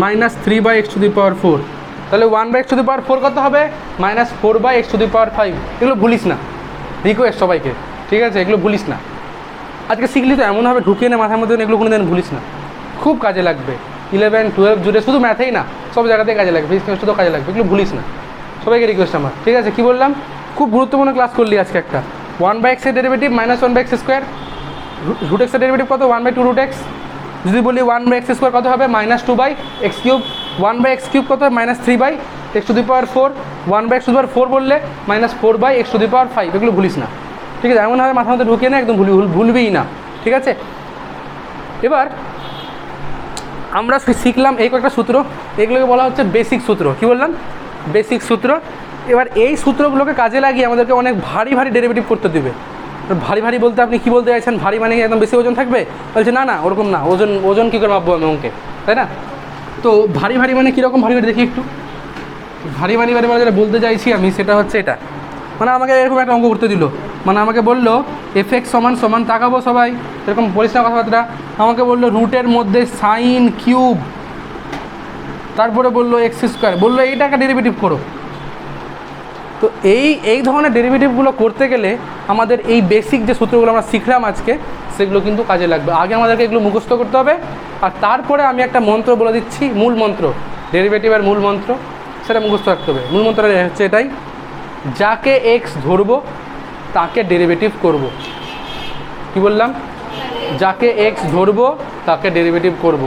[SPEAKER 1] -3/x⁴, তাহলে 1/x⁴ কত হবে? -4/x⁵। এগুলো ভুলিস না, রিকোয়েস্ট সবাইকে, ঠিক আছে? এগুলো ভুলিস না, আজকে শিখলি তো এমনভাবে ঢুকিয়ে নে মাথার মধ্যে, এগুলো কোনো দিন ভুলিস না, খুব কাজে লাগবে। 11, 12 জুড়ে শুধু ম্যাথেই না, সব জায়গাতেই কাজে লাগবে, ফিজিক্স কেমিস্ট্রিতেও কাজে লাগবে, এগুলো ভুলিস না, সবাইকে রিকোয়েস্ট আমার, ঠিক আছে? কি বললাম? খুব গুরুত্বপূর্ণ ক্লাস করলি আজকে একটা। 1/x এর ডেরিভেটিভ -1/x², √x এর ডেরিভেটিভ কত? 1/2 √x। যদি বলি 1/x² কত হবে? -2/x³। 1/x³ কত? -3/x⁴। 1/x⁴ বললে -4/x⁵। এগুলো ভুলিস না, ঠিক আছে? এমনভাবে মাথার মধ্যে ঢুকিয়ে না, একদম ভুলবেই না, ঠিক আছে? এবার আমরা শিখলাম এই কয়েকটা সূত্র, এগুলোকে বলা হচ্ছে বেসিক সূত্র। কি বললাম? বেসিক সূত্র। এবার এই সূত্রগুলোকে কাজে লাগিয়ে আমাদেরকে অনেক ভারী ডেরিভেটিভ করতে দেবে। ভারী বলতে আপনি কী বলতে চাইছেন? ভারী মানে একদম বেশি ওজন থাকবে? বলছে না ওরকম না, ওজন কী করে মাপবো আমি অঙ্কে, তাই না? তো ভারী মানে কীরকম ভারী দেখি একটু। ভারী মানে যেটা বলতে চাইছি আমি সেটা হচ্ছে এটা, মানে আমাকে এরকম একটা অঙ্ক করতে দিল, মানে আমাকে বললো f(x) = তাকাবো সবাই, এরকম বলিস না কথাবার্তা। আমাকে বললো রুটের মধ্যে sin³ তারপরে বললো এক্স স্কোয়ার, বললো এইটাকে ডেরিভেটিভ করো। তো এই ধরনের ডেরিভেটিভগুলো করতে গেলে আমাদের এই বেসিক যে সূত্রগুলো আমরা শিখলাম আজকে, সেগুলো কিন্তু কাজে লাগবে। আগে আমাদেরকে এগুলো মুখস্থ করতে হবে, আর তারপরে আমি একটা মন্ত্র বলে দিচ্ছি, মূল মন্ত্র, ডেরিভেটিভের মূল মন্ত্র, সেটা মুখস্থ রাখতে হবে। মূল মন্ত্র হচ্ছে এটাই, যাকে এক্স ধরবো তাকে ডেরিভেটিভ করব। কি বললাম? যাকে এক্স ধরবো তাকে ডেরিভেটিভ করব।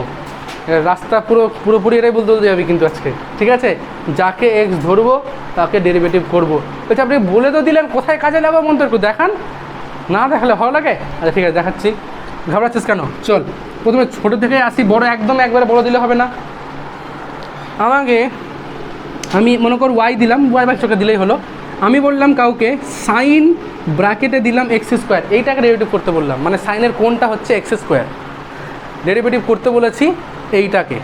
[SPEAKER 1] রাস্তা পুরোপুরি এটাই বলতে যাবে কিন্তু আজকে, ঠিক আছে? যাকে এক্স ধরবো তাকে ডেরিভেটিভ করবো। বলছে আপনি বলে তো দিলেন, কোথায় কাজে লাগাবো মন্ত্র একটু দেখান। না দেখালে ভালো লাগে? আচ্ছা ঠিক আছে, দেখাচ্ছি। ঘাবড়াচ্ছিস কেন? চল প্রথমে ছোটো থেকে আসি, বড় একদম একবারে বড় দিলে হবে না। আমি মনে কর ওয়াই দিলাম, ওয়াই বাই চোখে দিলেই হলো। আমি বললাম কাউকে সাইন ব্র্যাকেটে দিলাম এক্স স্কোয়ার, এইটাকে ডেরিভেটিভ করতে বললাম, মানে সাইনের কোনটা হচ্ছে এক্স স্কোয়ার, ডেরিভেটিভ করতে বলেছি এইটাকে।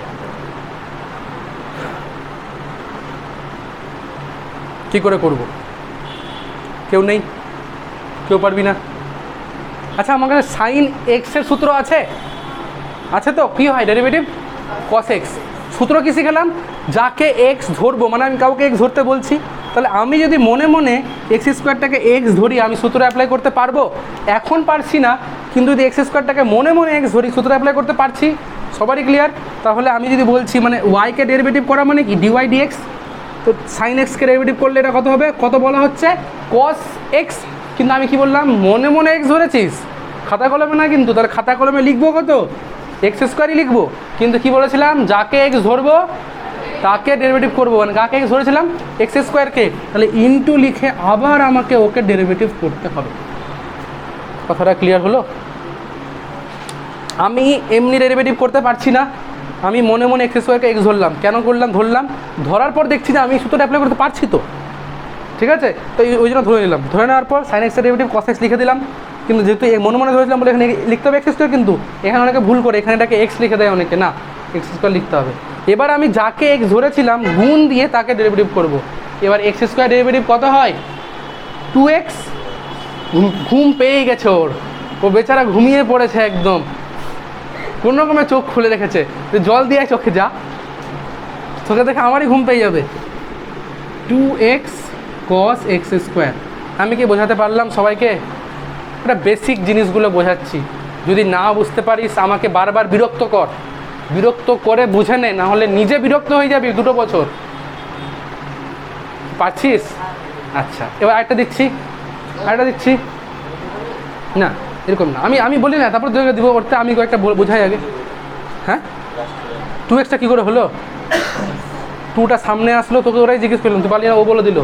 [SPEAKER 1] কি করে করব? কেউ নেই? কেউ পারবি না? আচ্ছা আমার কাছে সাইন এক্সের সূত্র আছে, আছে তো? কী হয় ডেরিভেটিভ? Cos x. সূত্র কী শিখালাম? যাকে এক্স ধরবো, মানে আমি কাউকে এক্স ধরতে বলছি, তাহলে আমি যদি মনে মনে এক্স স্কোয়ারটাকে এক্স ধরি, আমি সূত্র অ্যাপ্লাই করতে পারবো? এখন পারছি না, কিন্তু যদি এক্স স্কোয়ারটাকে মনে মনে এক্স ধরি, সূত্র অ্যাপ্লাই করতে পারছি। সবারই ক্লিয়ার? তাহলে আমি যদি বলছি মানে ওয়াইকে ডেরিভেটিভ করা মানে কি? D y d x. তো সাইন এক্সকে ডেরিভেটিভ করলে এটা কত হবে? কত বলা হচ্ছে? Cos x. কিন্তু আমি কি বললাম? মনে মনে এক্স ধরেছিস, খাতা কলমে না কিন্তু। তাহলে খাতা কলমে লিখবো কত? এক্স স্কোয়ারই লিখবো। কিন্তু কি বলেছিলাম? যাকে এক্স ধরবো তাকে ডেরিভেটিভ করবো, মানে কাকে এক্স ধরেছিলাম? এক্স স্কোয়ারকে। তাহলে ইনটু লিখে আবার আমাকে ওকে ডেরিভেটিভ করতে হবে। কথাটা ক্লিয়ার হলো? আমি এমনি ডেরিভেটিভ করতে পারছি না, আমি মনে মনে এক্স স্কোয়ারকে এক্স ধরলাম। কেন করলাম? ধরার পর দেখছি যে আমি সূত্রটা অ্যাপ্লাই করতে পারছি তো, ঠিক আছে? তো ওই জন্য ধরে নিলাম। ধরে নেওয়ার পর সাইন এক্সের ডেরিভেটিভ কস এক্স লিখে দিলাম। কিন্তু যেহেতু মনে মনে ধরেছিলাম বলে এখানে লিখতে হবে এক্স স্কোয়ার, কিন্তু এখানে অনেকে ভুল করে, এখানে এটাকে এক্স লিখে দেয় অনেকে, না এক্স স্কোয়ার লিখতে হবে। এবার আমি যাকে এক্স ধরেছিলাম গুণ দিয়ে তাকে ডেরিভেটিভ করব। এবার এক্স স্কোয়ার ডেরিভেটিভ কত হয়? 2x। ঘুম পেয়ে গেছে ওর, ও বেচারা ঘুমিয়ে পড়েছে একদম, কোনো রকমের চোখ খুলে রেখেছে। জল দিয়ে চোখে যা, চোখে দেখে আমারই ঘুম পেয়ে যাবে। 2x cos x square. আমি কি বোঝাতে পারলাম সবাইকে? এটা বেসিক জিনিসগুলো বোঝাচ্ছি। যদি না বুঝতে পারিস আমাকে বারবার বিরক্ত কর, বিরক্ত করে বুঝে নে, না হলে নিজে বিরক্ত হয়ে যাবি 2 বছর। পারছিস? আচ্ছা এবার আরেকটা দিচ্ছি না, এরকম না, আমি বলি না, তারপর তোকে দিব। ওরতে আমি কয়েকটা বোঝাই আগে। হ্যাঁ 2xটা কী করে হলো? 2টা সামনে আসলো, তোকে ওরাই জিজ্ঞেস করলাম, তুই পারলি না, ও বলে দিল।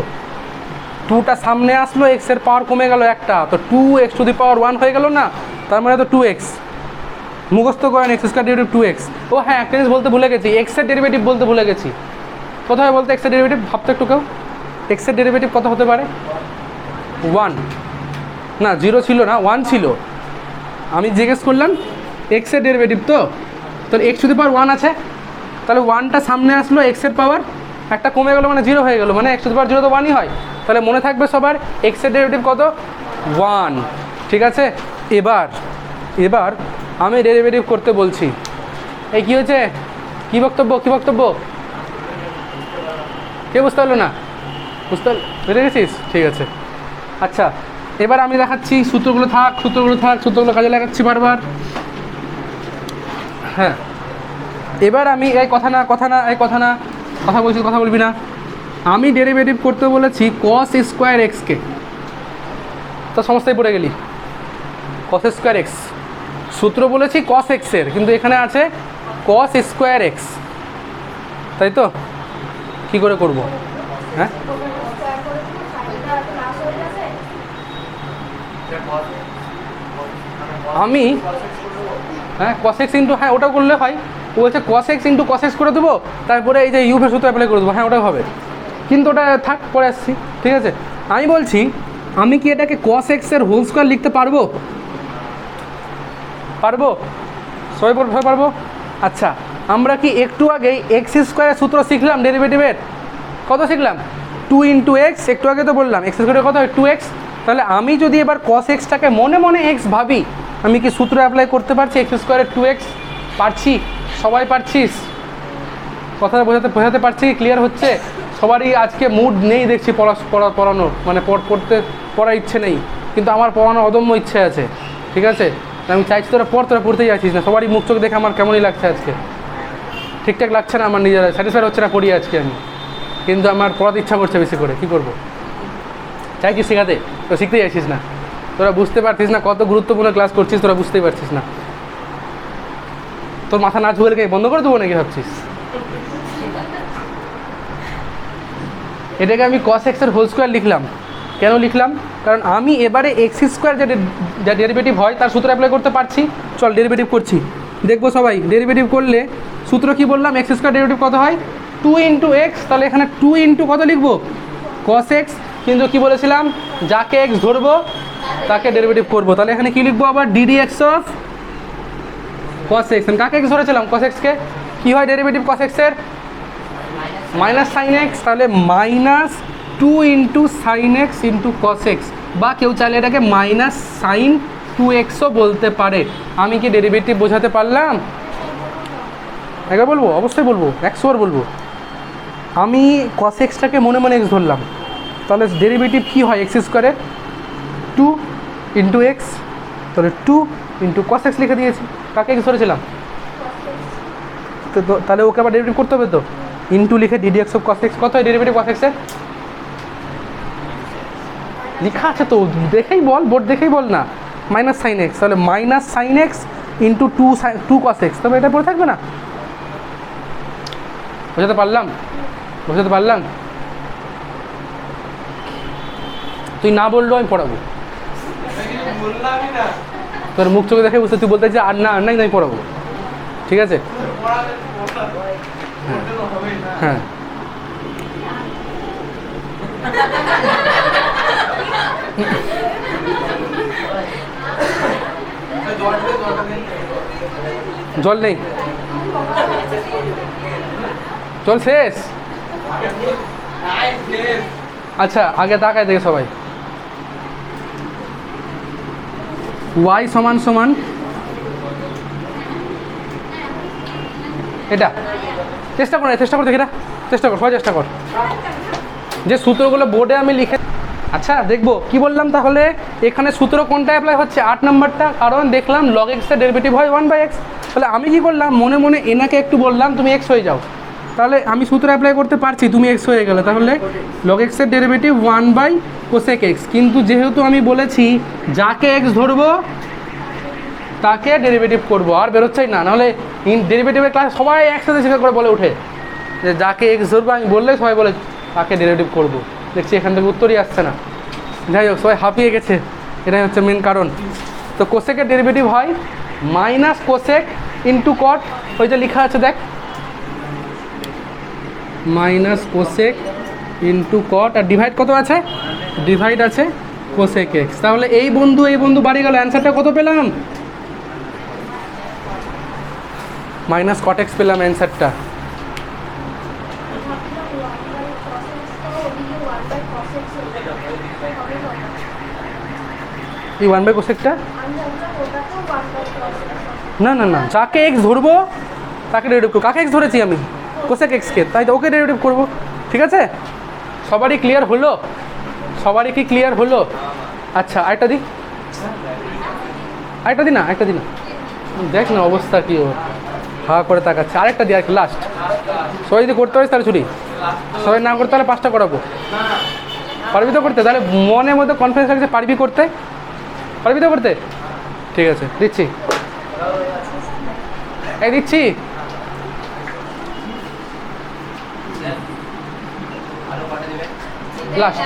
[SPEAKER 1] 2টা সামনে আসলো, এক্সের পাওয়ার কমে গেল একটা, তো 2x⁴ হয়ে গেল না? তার মানে তো 2x। মুখস্থ করেন এক্স স্কোয়ার ডেরিভেটিভ 2x। ও হ্যাঁ একটা জিনিস বলতে ভুলে গেছি, এক্সের ডেরিভেটিভ বলতে ভুলে গেছি। কোথায় বলতে এক্সের ডেরিভেটিভ? ভাবতে একটু কেউ, এক্সের ডেরিভেটিভ কত হতে পারে? 1 না, 0 ছিল না, 1 ছিল। আমি জিজ্ঞেস করলাম এক্সের ডেরিভেটিভ, তো তাহলে x⁴ আছে, তাহলে 1টা সামনে আসলো, এক্সের পাওয়ার একটা কমে গেলো, মানে 0 হয়ে গেলো, মানে x⁴ তো 1ই হয়। তাহলে মনে থাকবে সবার এক্সের ডেরিভেটিভ কত? 1। ঠিক আছে, এবার আমি ডেরিভেটিভ করতে বলছি। এই কী হয়েছে? কী বক্তব্য? কে বুঝতে পারলো না? বুঝতে গেছিস? ঠিক আছে। আচ্ছা এবার আমি দেখাচ্ছি, সূত্রগুলো থাক, সূত্রগুলো কাজে লাগাচ্ছি বারবার। হ্যাঁ এবার আমি কথা বলবি না। আমি ডেরিভেটিভ করতে বলেছি cos স্কোয়ার এক্সকে, তো সমস্যায় পড়ে গেলি। cos স্কোয়ার এক্স সূত্র বলেছি cos এক্সের, কিন্তু এখানে আছে cos স্কোয়ার এক্স, তাই তো? কী করে করব? হ্যাঁ আমি cos x ইন্টু, হ্যাঁ ওটা করলে হয়। ও বলছে cos x into cos x করে দেবো, তারপরে এই যে ইউভের সূত্র অ্যাপ্লাই করে দেবো। হ্যাঁ ওটা হবে, কিন্তু ওটা থাক, পরে আসছি, ঠিক আছে? আমি বলছি আমি কি এটাকে cos x এর হোল স্কোয়ার লিখতে পারবো? সবাই পারবো? আচ্ছা আমরা কি একটু আগেই এক্স স্কোয়ারের সূত্র শিখলাম ডেরিভেটিভের? কত শিখলাম? 2 × x। একটু আগে তো বললাম এক্স স্কোয়ারের কত হয়? 2x। তাহলে আমি যদি এবার cos x-টাকে মনে মনে x ভাবি, আমি কি সূত্র অ্যাপ্লাই করতে পারছি এক্স স্কোয়ারের 2x? পারছি? সবাই পারছিস? কথাটা বোঝাতে বোঝাতে পারছি কি, ক্লিয়ার হচ্ছে? সবারই আজকে মুড নেই দেখছি পড়ানোর, মানে পড়ার ইচ্ছে নেই, কিন্তু আমার পড়ানোর অদম্য ইচ্ছে আছে, ঠিক আছে? আমি চাইছি তোরা পড়তেই যাচ্ছিস না। সবারই মুখ চোখ দেখে আমার কেমনই লাগছে আজকে, ঠিকঠাক লাগছে না, আমার নিজের স্যাটিসফাইড হচ্ছে না পড়ি আজকে আমি, কিন্তু আমার পড়াতে ইচ্ছা করছে বেশি করে, কী করবো? চাইছিস শেখাতে, তো শিখতে চাইছিস না, তোরা বুঝতে পারছিস না কত গুরুত্বপূর্ণ ক্লাস করছিস, তোরা বুঝতেই পারছিস না। তোর মাথা না ঝুলে বন্ধ করে দেবো নাকি ভাবছিস? এটাকে আমি cos x এর হোল স্কোয়ার লিখলাম। কেন লিখলাম? কারণ আমি এবারে এক্স স্কোয়ার যা ডেরিভেটিভ হয় তার সূত্র অ্যাপ্লাই করতে পারছি। চল ডেরিভেটিভ করছি, দেখবো সবাই। ডেরিভেটিভ করলে সূত্র কি বললাম? এক্স স্কোয়ার ডেরিভেটিভ কত হয়? 2 ইন্টু এক্স। তাহলে এখানে 2 ইন্টু কত লিখবো? cos x। কিন্তু কি বলেছিলাম? যাকে এক্স ধরবো তাকে ডেরিভেটিভ করবো। তাহলে এখানে কি লিখবো আবার? ddx of cos x। আমি কাকে এক্স ধরেছিলাম? cos x কে। কী হয় ডেরিভেটিভ cos x এর? Minus sine x. তাহলে minus 2 into sine x into cos x, বা কেউ চাইলে এটাকে মাইনাস সাইন 2xও বলতে পারে। আমি কি ডেরিভেটিভ বোঝাতে পারলাম? একবার বলবো? অবশ্যই বলবো, 100 বার বলবো। আমি cos xটাকে মনে মনে এক্স ধরলাম, তাহলে ডেরিভেটিভ কী হয় এক্স স্কোয়ারের? 2 ইন্টু এক্স। তাহলে 2 ইন্টু cos x লিখে দিয়েছি। কাকে এক্স ধরেছিলাম? তো তাহলে ওকে আবার ডেরিভেটিভ করতে হবে তো, ইন্টু লিখে ddx অফ cos x। কত হয় ডেরিভেটিভ cos x এর? লেখা আছে তো, দেখেই বল, বোর্ড দেখেই বল না। Minus sine x. তাহলে minus sine x into 2 cos x। তবে এটা পড়ে থাকবে না? বোঝাতে পারলাম? তুই না বললেও আমি পড়াবো, তোর মুখ চোখে দেখে বুঝতে, তুই বলতে যে আর নাই আমি পড়াবো, ঠিক আছে? হ্যাঁ, জল নেই, জল শেষ। আচ্ছা আগে তাকায় দেখে সবাই, y সমান সমান এটা। চেষ্টা কর দেখি না, সবাই চেষ্টা কর। যে সূত্রগুলো বোর্ডে আমি লিখে, আচ্ছা দেখবো কি বললাম। তাহলে এখানে সূত্র কোনটা অ্যাপ্লাই হচ্ছে? 8 নম্বরটা, কারণ দেখলাম log x এর ডেরিভেটিভ হয় 1/x। তাহলে আমি কি করলাম? মনে মনে এনাকে একটু বললাম তুমি x হয়ে যাও। তাহলে আমি সূত্র অ্যাপ্লাই করতে পারছি, তুমি x হয়ে গেলে। তাহলে log x এর ডেরিভেটিভ 1/cosec x। কিন্তু যেহেতু আমি বলেছি যাকে x ধরবো তাকে ডেরিভেটিভ করবো, আর বেরোচ্ছেই না। নাহলে ডেরিভেটিভের ক্লাস সবাই একসাথে শেখা করে বলে ওঠে যে যাকে x ধরবো, আমি বললে সবাই বলে তাকে ডেরিভেটিভ করবো। দেখছি এখান থেকে উত্তরই আসছে না। যাই হোক, সবাই হাঁপিয়ে গেছে, এটাই হচ্ছে মেন কারণ। তো কোসেকের ডেরিভেটিভ হয় মাইনাস কোসেক ইন্টু কট, ওই যে লেখা আছে দেখ, মাইনাস কোসেক ইন্টু কট, আর ডিভাইড কত আছে? ডিভাইড আছে কোসেক এক্স। তাহলে এই বন্ধু বাড়ি গেল, অ্যান্সারটা কত পেলাম? মাইনাস কট এক্স পেলাম অ্যান্সারটা। এই 1/cosecটা না, যাকে এক্স ধরবো তাকে ডেরিভেটিভ করবো। কাকে এক্স ধরেছি আমি? কোসেক এক্সকে, তাই তো ওকে ডেরিভেটিভ করবো। ঠিক আছে, সবারই ক্লিয়ার হলো? সবারই কি ক্লিয়ার হলো? আচ্ছা আরেকটা দিই না, দেখ না অবস্থা কি ওর, হা করে তাকাচ্ছে। আরেকটা দিই আর কি, লাস্ট। সবাই যদি করতে পারিস তাহলে ছুটি, সবাই না করতে তাহলে 5টা করাবো। পারবি তো করতে? তাহলে মনের মধ্যে কনফিডেন্স রাখছে, পারবি তো করতে? ঠিক আছে, দিচ্ছি লাস্ট।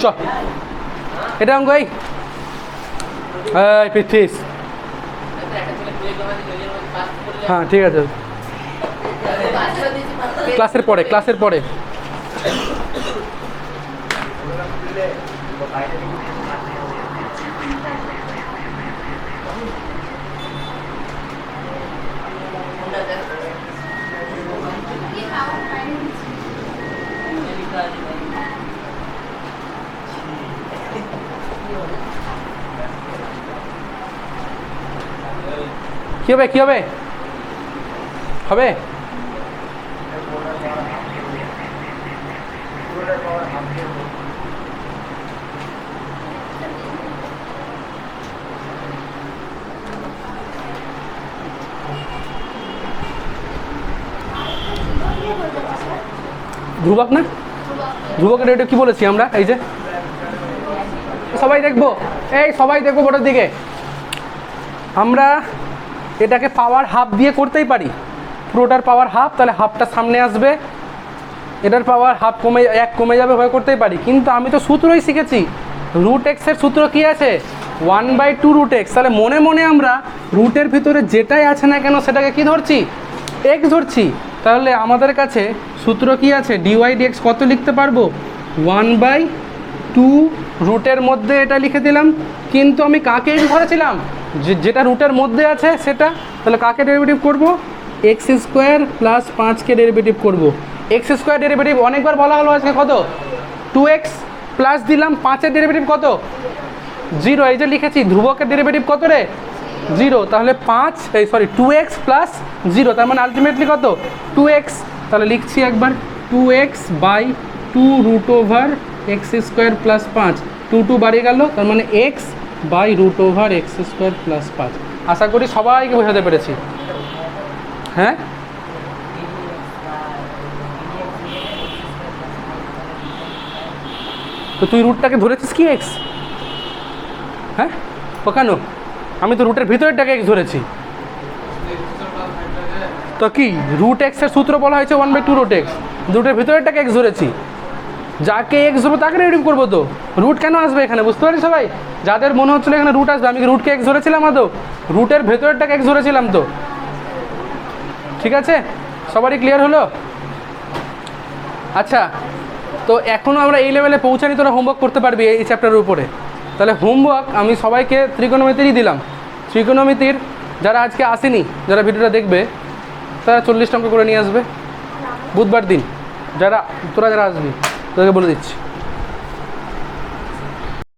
[SPEAKER 1] চ এটা অঙ্ক, এই পৃথ্বীস, হ্যাঁ ঠিক আছে, ক্লাসের পরে। কি হবে কি হবে হবে? ধ্রুবক না? ধ্রুবকের এটা কি বলেছি আমরা? এই যে সবাই দেখবো, এই সবাই দেখবো বোর্ডের দিকে। আমরা এটাকে পাওয়ার হাফ দিয়ে করতেই পারি, পুরোটার পাওয়ার হাফ, তাহলে হাফটা সামনে আসবে, এটার পাওয়ার হাফ কমে 1 কমে যাবে, হয়ে করতেই পারি। কিন্তু আমি তো সূত্রই শিখেছি, রুট এক্সের সূত্র কি আছে? 1/2 রুট এক্স। তাহলে মনে মনে আমরা রুটের ভিতরে যেটাই আছে না কেন সেটাকে কি ধরছি? এক্স ধরছি। তাহলে আমাদের কাছে সূত্র কি আছে? ডিওয়াই ডিএক্স কত লিখতে পারবো? 1/2 রুটের মধ্যে এটা লিখে দিলাম। কিন্তু আমি কাকে এক্স ধরেছিলাম? যেটা রুটের মধ্যে আছে সেটা। তাহলে কাকে ডেরিভেটিভ করব? এক্স স্কোয়ার প্লাস 5কে ডেরিভেটিভ করব। এক্স স্কোয়ার ডেরিভেটিভ অনেকবার বলা হলো আজকে, কত? 2x প্লাস দিলাম 5-এর ডেরিভেটিভ কত? 0। এই যে লিখেছি ধ্রুবকের ডেরিভেটিভ কত রে? 0। তাহলে 2x প্লাস 0, তার মানে আলটিমেটলি কত? 2x। তাহলে লিখছি একবার 2x/2 root over x square plus 5, 2 বাড়িয়ে গেল, তার মানে x/রুট ওভার এক্স স্কোয়ার প্লাস 5। আশা করি সবাইকে বোঝাতে পেরেছি। হ্যাঁ, তো তুই রুটটাকে ধরেছিস কি এক্স? হ্যাঁ, ও কেন? আমি তো রুটের ভিতরেরটাকে এক্স ধরেছি। তো কি রুট এক্সের সূত্র বলা হয়েছে 1/2 রুট এক্স, রুটের ভিতরেরটাকে এক্স ধরেছি। যাকে এক্স ধরবো তাকে ডেরিভেটিভ করবো। তো রুট কেন আসবে এখানে? বুঝতে পারি সবাই? যাদের মনে হচ্ছিল এখানে রুট আসবে, আমি কি রুটকে এক্স ধরেছিলাম? আদৌ রুটের ভেতরেরটাকে এক্স ধরেছিলাম তো। ঠিক আছে, সবারই ক্লিয়ার হলো? আচ্ছা, তো এখনও আমরা এই লেভেলে পৌঁছানি, তোরা হোমওয়ার্ক করতে পারবি এই চ্যাপ্টারের উপরে। তাহলে হোমওয়ার্ক আমি সবাইকে ত্রিকোণমিতিরই দিলাম। ত্রিকোণমিতির যারা আজকে আসেনি, যারা ভিডিওটা দেখবে, তারা 40 অঙ্ক করে নিয়ে আসবে বুধবার দিন। তোরা যারা আসবি তোদেরকে বলে দিচ্ছি।